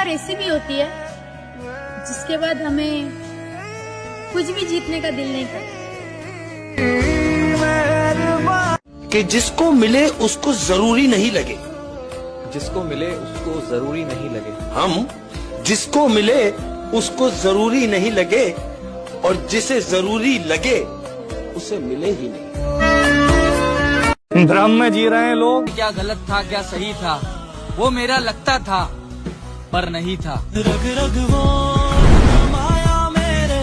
बार ऐसी भी होती है जिसके बाद हमें कुछ भी जीतने का दिल नहीं करता। कि जिसको मिले उसको जरूरी नहीं लगे, जिसको मिले उसको जरूरी नहीं लगे। हम जिसको मिले उसको जरूरी नहीं लगे और जिसे जरूरी लगे उसे मिले ही नहीं। भ्रम में जी रहे हैं लोग। क्या गलत था क्या सही था वो मेरा लगता था पर नहीं था। रग रग वो माया मेरे।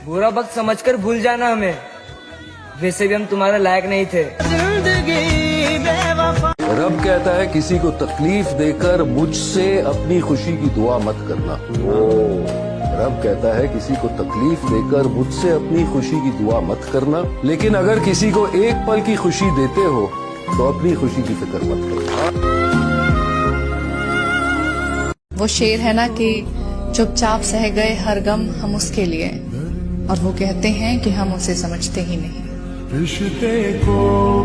बुरा वक्त समझकर भूल जाना हमें, वैसे भी हम तुम्हारे लायक नहीं थे। रब कहता है किसी को तकलीफ देकर मुझसे अपनी खुशी की दुआ मत करना। रब कहता है किसी को तकलीफ देकर मुझसे अपनी खुशी की दुआ मत करना, लेकिन अगर किसी को एक पल की खुशी देते हो तो अपनी खुशी की फिक्र मत करना। वो शेर है ना कि चुपचाप सह गए हर गम हम उसके लिए, और वो कहते हैं कि हम उसे समझते ही नहीं। रिश्ते को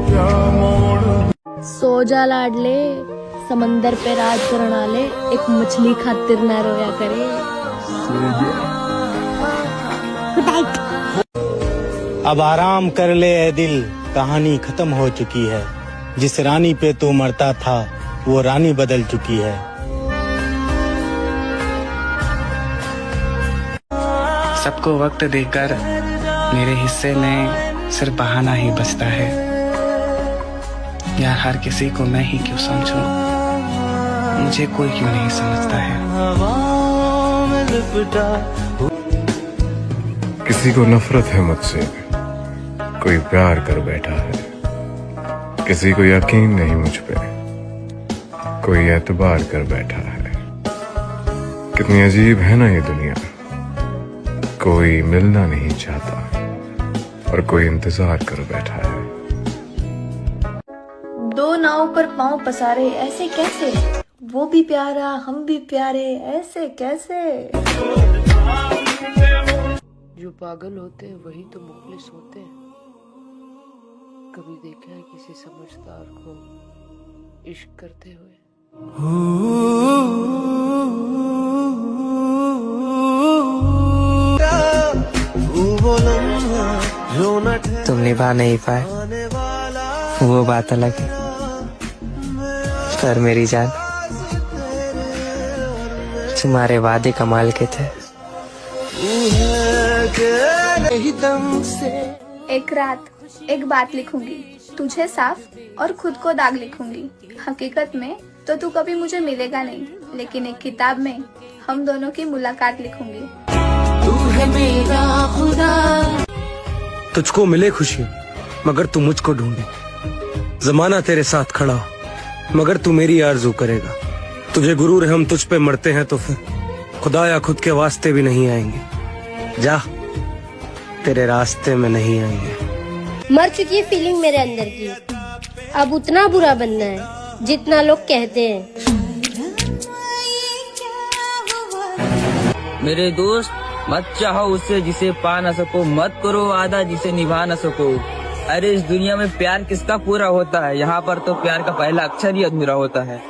क्या मोड़। सो जा लाडले समंदर पे राज करना ले, एक मछली खातिर ना रोया करे। अब आराम कर ले ए दिल, कहानी खत्म हो चुकी है। जिस रानी पे तू मरता था वो रानी बदल चुकी है। सबको वक्त देकर मेरे हिस्से में सिर्फ बहाना ही बचता है। यार हर किसी को मैं ही क्यों समझूं, मुझे कोई क्यों नहीं समझता है। किसी को नफरत है मुझसे, कोई प्यार कर बैठा है। किसी को यकीन नहीं मुझ पे, कोई एतबार कर बैठा है। कितनी अजीब है ना ये दुनिया, कोई मिलना नहीं चाहता और कोई इंतजार कर बैठा है। दो नाव पर पांव पसारे ऐसे कैसे, वो भी प्यारा हम भी प्यारे ऐसे कैसे। जो पागल होते हैं वही तो मुखलिस होते हैं। कभी देखा है किसी समझदार को इश्क करते हुए? तुम निभा नहीं पाए वो बात अलग है, पर मेरी जान तुम्हारे वादे कमाल के थे। एक रात एक बात लिखूंगी, तुझे साफ और खुद को दाग लिखूंगी। हकीकत में तो तू कभी मुझे मिलेगा नहीं, लेकिन एक किताब में हम दोनों की मुलाकात लिखूंगी। तू है मेरा खुदा। तुझको मिले खुशी मगर तू मुझको ढूंढे, जमाना तेरे साथ खड़ा हो मगर तू मेरी आरज़ू करेगा। तुझे गुरूर है हम तुझ पे मरते हैं तो फिर खुदा या खुद के वास्ते भी नहीं आएंगे। जा तेरे रास्ते में नहीं आएंगे। मर चुकी है फीलिंग मेरे अंदर की, अब उतना बुरा बनना है जितना लोग कहते हैं। मेरे दोस्त मत चाहो उससे जिसे पा न सको, मत करो वादा जिसे निभा न सको। अरे इस दुनिया में प्यार किसका पूरा होता है, यहाँ पर तो प्यार का पहला अक्षर ही अधूरा होता है।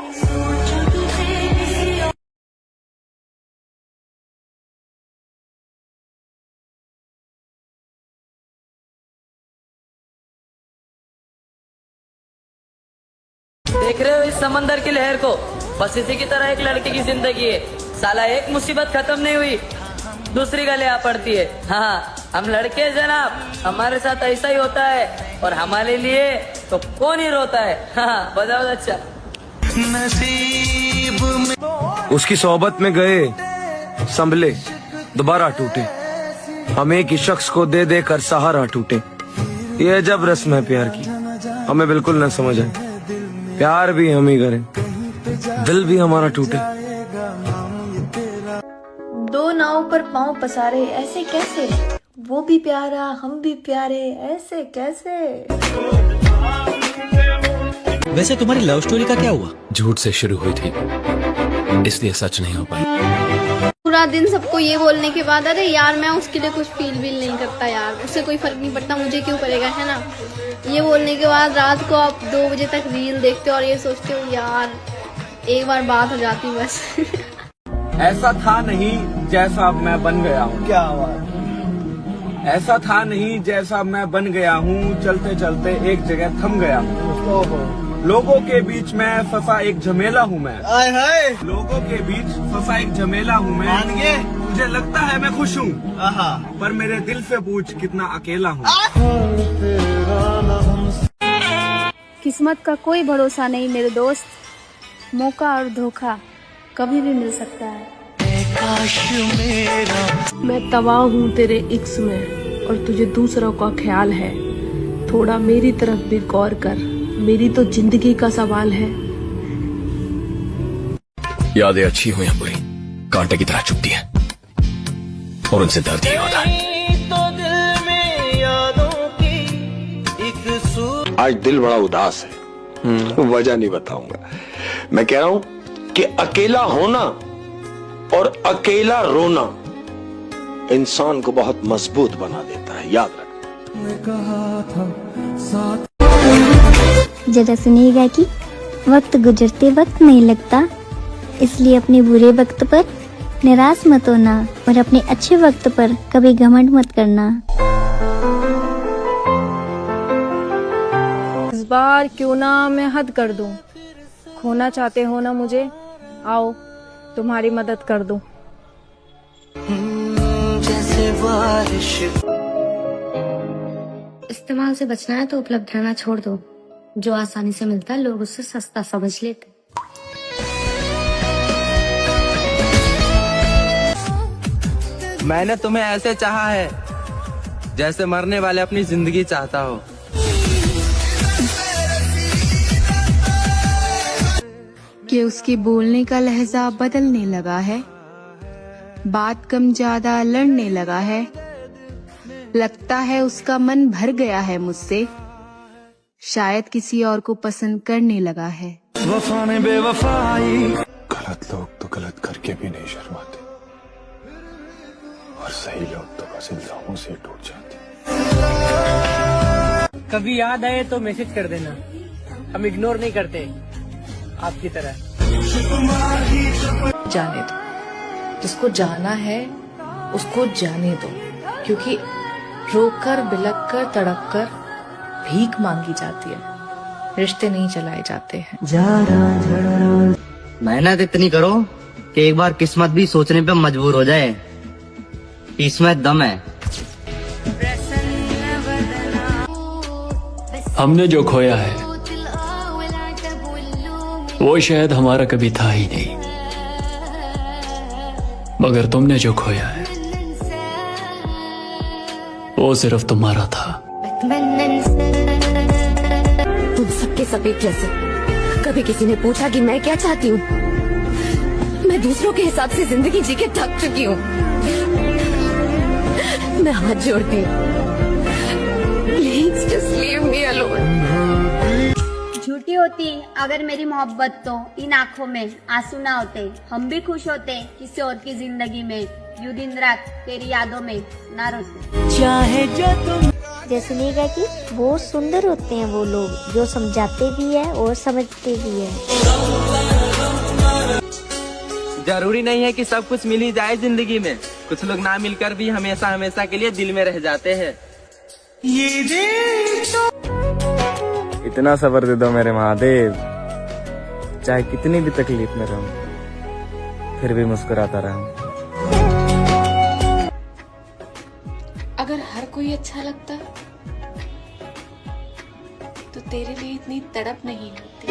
देख रहे हो इस समंदर की लहर को, बस इसी की तरह एक लड़के की जिंदगी है। साला एक मुसीबत खत्म नहीं हुई दूसरी गले आ पड़ती है। हाँ हम लड़के जनाब, हमारे साथ ऐसा ही होता है और हमारे लिए तो कौन ही रोता है। हाँ बताओ अच्छा। नसीब में उसकी सोहबत में गए संभले दोबारा टूटे, हम एक ही शख्स को दे दे कर सहारा टूटे। ये अजब रस्म है प्यार की, हमें बिल्कुल न समझ आए। प्यार भी हम ही करें, दिल भी हमारा टूटे। दो नाव पर पांव पसारे ऐसे कैसे, वो भी प्यारा हम भी प्यारे ऐसे कैसे। वैसे तुम्हारी लव स्टोरी का क्या हुआ? झूठ से शुरू हुई थी इसलिए सच नहीं हो पाई। पूरा दिन सबको ये बोलने के बाद अरे यार मैं उसके लिए कुछ फील नहीं करता यार, उससे कोई फर्क नहीं पड़ता, मुझे क्यों करेगा, है ना। ये बोलने के बाद रात को आप 2 बजे तक रील देखते हो और ये सोचते हो यार एक बार बात हो जाती बस। ऐसा था नहीं जैसा अब मैं बन गया हूँ। क्या बात। ऐसा था नहीं जैसा मैं बन गया हूँ, चलते चलते एक जगह थम गया हूँ। लोगों के बीच में फंसा एक झमेला हूँ मैं। लोगों के बीच फंसा एक झमेला हूँ मैं। मुझे लगता है मैं खुश हूँ, पर मेरे दिल से पूछ कितना अकेला हूँ। किस्मत का कोई भरोसा नहीं मेरे दोस्त, मौका और धोखा कभी भी मिल सकता है। मैं तबाह हूँ तेरे इक्स में और तुझे दूसरों का ख्याल है। थोड़ा मेरी तरफ भी गौर कर, मेरी तो जिंदगी का सवाल है। यादें अच्छी हो या बुरी, कांटे की तरह चुभती है और उनसे दर्द ही होता है। आज दिल बड़ा उदास है, वजह नहीं बताऊंगा। मैं कह रहा हूं कि अकेला होना और अकेला रोना इंसान को बहुत मजबूत बना देता है, याद रख। जरा सुनिएगा कि वक्त गुजरते वक्त नहीं लगता, इसलिए अपने बुरे वक्त पर निराश मत होना और अपने अच्छे वक्त पर कभी घमंड मत करना। इस बार क्यों ना मैं हद कर दूं। खोना चाहते हो ना मुझे, आओ तुम्हारी मदद कर दूं। इस्तेमाल से बचना है तो उपलब्ध रहना छोड़ दो। जो आसानी से मिलता है लोग उससे सस्ता समझ लेते। मैंने तुम्हें ऐसे चाहा है जैसे मरने वाले अपनी जिंदगी चाहता हो। कि उसके बोलने का लहजा बदलने लगा है, बात कम ज्यादा लड़ने लगा है। लगता है उसका मन भर गया है मुझसे, शायद किसी और को पसंद करने लगा है। वफा ने बेवफाई। गलत लोग तो गलत करके भी नहीं शर्माते और सही लोग तो बस इल्जामों से टूट जाते। कभी याद आए तो मैसेज कर देना, हम इग्नोर नहीं करते आपकी तरह। जाने दो, जिसको जाना है उसको जाने दो, क्योंकि रोकर बिलक कर तड़प कर भीख मांगी जाती है, रिश्ते नहीं चलाए जाते हैं। मेहनत इतनी करो कि एक बार किस्मत भी सोचने पे मजबूर हो जाए, इसमें दम है। हमने जो खोया है वो शायद हमारा कभी था ही नहीं, मगर तुमने जो खोया है वो सिर्फ तुम्हारा था। तुम सबके सब एक जैसे। कभी किसी ने पूछा कि मैं क्या चाहती हूँ? मैं दूसरों के हिसाब से जिंदगी जी के थक चुकी हूँ। मैं हाथ जोड़ती हूँ, please just leave me alone. झूठी होती अगर मेरी मोहब्बत तो इन आँखों में आंसू ना होते, हम भी खुश होते किसी और की जिंदगी में, यूं दिन रात तेरी यादों में ना रोते। चाहे जो तुम सुनिएगा कि बहुत सुंदर होते हैं वो लोग जो समझाते भी है और समझते भी है। जरूरी नहीं है कि सब कुछ मिल ही जाए जिंदगी में, कुछ लोग ना मिलकर भी हमेशा हमेशा के लिए दिल में रह जाते हैं। इतना सब्र दे दो मेरे महादेव, चाहे कितनी भी तकलीफ में रहूं फिर भी मुस्कुराता रहूं। अगर हर कोई अच्छा लगता तो तेरे लिए इतनी तड़प नहीं होती।